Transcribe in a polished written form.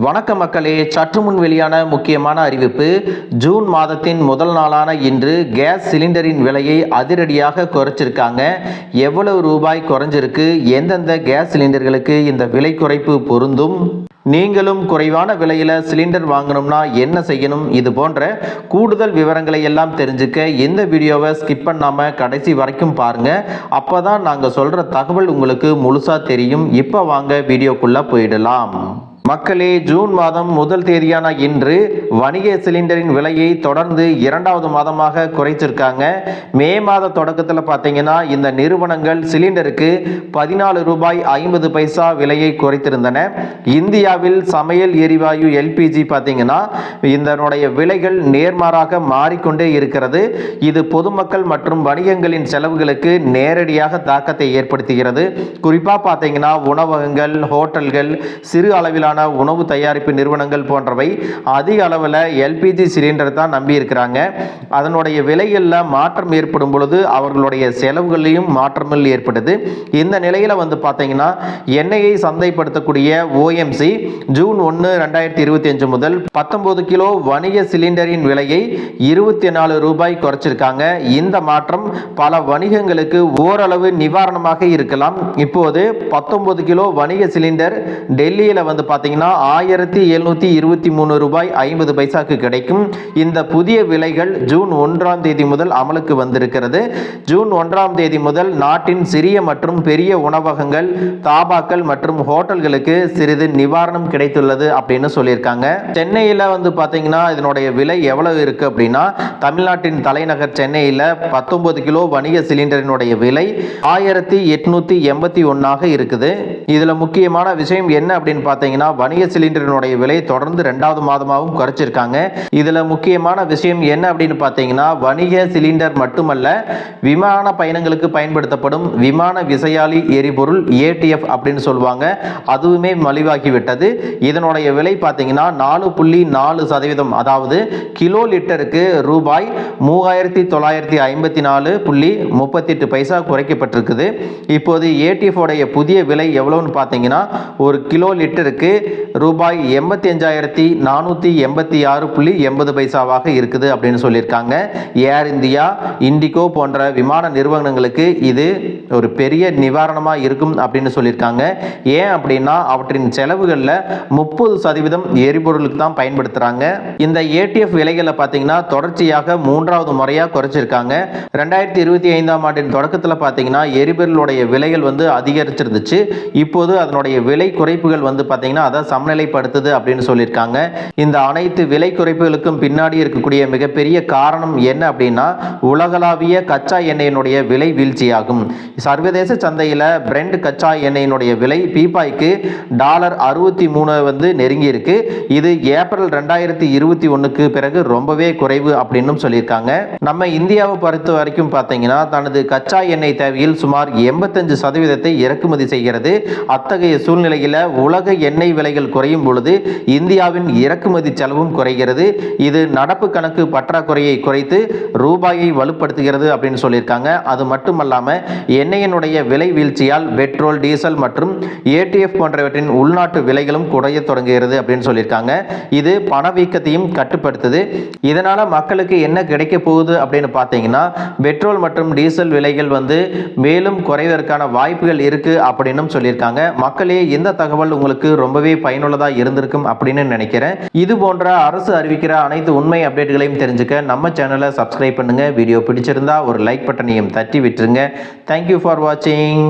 வணக்க மக்களே, சற்று முன் வெளியான முக்கியமான அறிவிப்பு. ஜூன் மாதத்தின் முதல் நாளான இன்று கேஸ் சிலிண்டரின் விலையை அதிரடியாக குறைச்சிருக்காங்க. எவ்வளவு ரூபாய் குறைஞ்சிருக்கு, எந்தெந்த கேஸ் சிலிண்டர்களுக்கு இந்த விலை குறைப்பு பொருந்தும், நீங்களும் குறைவான விலையில் சிலிண்டர் வாங்கணும்னா என்ன செய்யணும், இது போன்ற கூடுதல் விவரங்களை எல்லாம் தெரிஞ்சுக்க இந்த வீடியோவை ஸ்கிப் பண்ணாமல் கடைசி வரைக்கும் பாருங்கள். அப்போ தான் நாங்கள் சொல்கிற தகவல் உங்களுக்கு முழுசாக தெரியும். இப்போ வாங்க வீடியோக்குள்ளே போயிடலாம். மக்களே, ஜூன் மாதம் முதல் தேதியான இன்று வணிக சிலிண்டரின் விலையை தொடர்ந்து இரண்டாவது மாதமாக குறைச்சிருக்காங்க. மே மாத தொடக்கத்தில் பார்த்தீங்கன்னா இந்த நிறுவனங்கள் சிலிண்டருக்கு 14 ரூபாய் 50 பைசா விலையை குறைத்திருந்தன. இந்தியாவில் சமையல் எரிவாயு எல்பிஜி பார்த்தீங்கன்னா இதனுடைய விலைகள் நேர்மாறாக மாறிக்கொண்டே இருக்கிறது. இது பொதுமக்கள் மற்றும் வணிகங்களின் செலவுகளுக்கு நேரடியாக தாக்கத்தை ஏற்படுத்துகிறது. குறிப்பாக பார்த்தீங்கன்னா உணவகங்கள், ஹோட்டல்கள், சிறு அளவிலான உணவு தயாரிப்பு நிறுவனங்கள் போன்றவை அதிக அளவில் எல்பிஜி சிலிண்டர் தான் நம்பி இருக்கிறாங்க. அதனுடைய விலைகளில் மாற்றம் ஏற்படும் பொழுது அவர்களுடைய செலவுகளையும் மாற்றங்கள் ஏற்படுது. இந்த நிலையில் பார்த்தீங்கன்னா எண்ணெயை சந்தைப்படுத்தக்கூடிய ஓஎம்சி ஜூன் 1, 2025 முதல் 19 கிலோ வணிக சிலிண்டரின் விலையை 24 ரூபாய் குறைச்சிருக்காங்க. இந்த மாற்றம் பல வணிகங்களுக்கு ஓரளவு நிவாரணமாக இருக்கலாம். இப்போது 19 கிலோ வணிக சிலிண்டர் டெல்லியில் பார்த்தீங்கன்னா 1723 ரூபாய் 50 பைசாக்கு கிடைக்கும். இந்த புதிய விலைகள் ஜூன் 1 தேதி முதல் அமலுக்கு வந்திருக்கிறது. ஜூன் 1 தேதி முதல் நாட்டின் சிறிய மற்றும் பெரிய உணவகங்கள், தாபாக்கள் மற்றும் ஹோட்டல்களுக்கு சிறிது நிவாரணம் கிடைத்துள்ளது அப்படின்னு சொல்லியிருக்காங்க. சென்னையில் பார்த்தீங்கன்னா இதனுடைய விலை எவ்வளவு இருக்கு அப்படின்னா, தமிழ்நாட்டின் தலைநகர் சென்னையில் 19 கிலோ வணிக சிலிண்டரினுடைய விலை 1881 இருக்குது. இதுல முக்கியமான விஷயம் என்ன அப்படின்னு பார்த்தீங்கன்னா, வணிக சிலிண்டரினுடைய விலை தொடர்ந்து 2வது மாதமாகவும் குறைச்சிருக்காங்க. இதுல முக்கியமான விஷயம் என்ன அப்படின்னு பார்த்தீங்கன்னா, வணிக சிலிண்டர் மட்டுமல்ல, விமான பயணங்களுக்கு பயன்படுத்தப்படும் விமான விசையாழி எரிபொருள் ஏடிஎஃப் அப்படின்னு சொல்லுவாங்க, அதுவுமே மலிவாகிவிட்டது. இதனுடைய விலை பார்த்தீங்கன்னா 4.4%, அதாவது கிலோ லிட்டருக்கு ரூபாய் 3954.38 பைசா குறைக்கப்பட்டிருக்குது. இப்போது ஏடிஎஃப் உடைய புதிய விலை எவ்வளவுன்னு பார்த்தீங்கன்னா, ஒரு கிலோ லிட்டருக்கு ரூபாய் 85,486.80 பைசாவாக இருக்குது அப்படின்னு சொல்லியிருக்காங்க. ஏர் இந்தியா, இண்டிகோ போன்ற விமான நிறுவனங்களுக்கு இது ஒரு பெரிய நிவாரணமாக இருக்கும் அப்படின்னு சொல்லியிருக்காங்க. ஏன் அப்படின்னா அவற்றின் செலவுகளில் 30% எரிபொருளுக்கு தான் பயன்படுத்துகிறாங்க. இந்த ஏடிஎஃப் விலைகளை பார்த்தீங்கன்னா தொடர்ச்சியாக 3வது முறையாக குறைச்சிருக்காங்க. 2025ஆம் ஆண்டின் தொடக்கத்தில் பார்த்தீங்கன்னா எரிபொருளுடைய விலைகள் அதிகரிச்சிருந்துச்சு. இப்போது அதனுடைய விலை குறைப்புகள் பார்த்தீங்கன்னா அதை சமநிலைப்படுத்துது அப்படின்னு சொல்லியிருக்காங்க. இந்த அனைத்து விலை குறைப்புகளுக்கும் பின்னாடி இருக்கக்கூடிய மிகப்பெரிய காரணம் என்ன அப்படின்னா, உலகளாவிய கச்சா எண்ணெயினுடைய விலை வீழ்ச்சியாகும். சர்வதேச சந்தையில் பிரெண்ட் கச்சா எண்ணெயினுடைய விலை பீப்பாய்க்கு $63 நெருங்கி இருக்கு. இது ஏப்ரல் 2021க்கு பிறகு ரொம்பவே குறைவு அப்படின்னு சொல்லியிருக்காங்க. நம்ம இந்தியாவை பொறுத்த வரைக்கும் பார்த்தீங்கன்னா தனது கச்சா எண்ணெய் தேவையில் சுமார் 85% இறக்குமதி செய்கிறது. அத்தகைய சூழ்நிலையில் உலக எண்ணெய் விலைகள் குறையும் பொழுது இந்தியாவின் இறக்குமதி செலவும் குறைகிறது. இது நடப்பு கணக்கு பற்றாக்குறையை குறைத்து ரூபாயை வலுப்படுத்துகிறது அப்படின்னு சொல்லியிருக்காங்க. அது மட்டுமல்லாம எண்ணெயினுடைய விலை வீழ்ச்சியால் பெட்ரோல், டீசல் மற்றும் ஏடிஎஃப் போன்றவற்றின் உள்நாட்டு விலைகளும் குறைய தொடங்குகிறது அப்படின்னு சொல்லியிருக்காங்க. இது பணவீக்கத்தையும் கட்டுப்படுத்துது. இதனால மக்களுக்கு என்ன கிடைக்க போகுது அப்படின்னு பார்த்தீங்கன்னா, பெட்ரோல் மற்றும் டீசல் விலைகள் மேலும் குறைவதற்கான வாய்ப்புகள் இருக்கு அப்படின்னு சொல்லியிருக்காங்க. மக்களே, இந்த தகவல் உங்களுக்கு ரொம்பவே பயனுள்ளதா இருந்திருக்கும் அப்படின்னு நினைக்கிறேன். இது போன்ற அரசு அறிவிக்கிற அனைத்து உண்மை அப்டேட்களையும் தெரிஞ்சுக்க நம்ம சேனலை சப்ஸ்கிரைப் பண்ணுங்க. வீடியோ பிடிச்சிருந்தா ஒரு லைக் பட்டனையும் தட்டி விட்டுருங்க. தேங்க்யூ ஃபார் வாட்சிங்.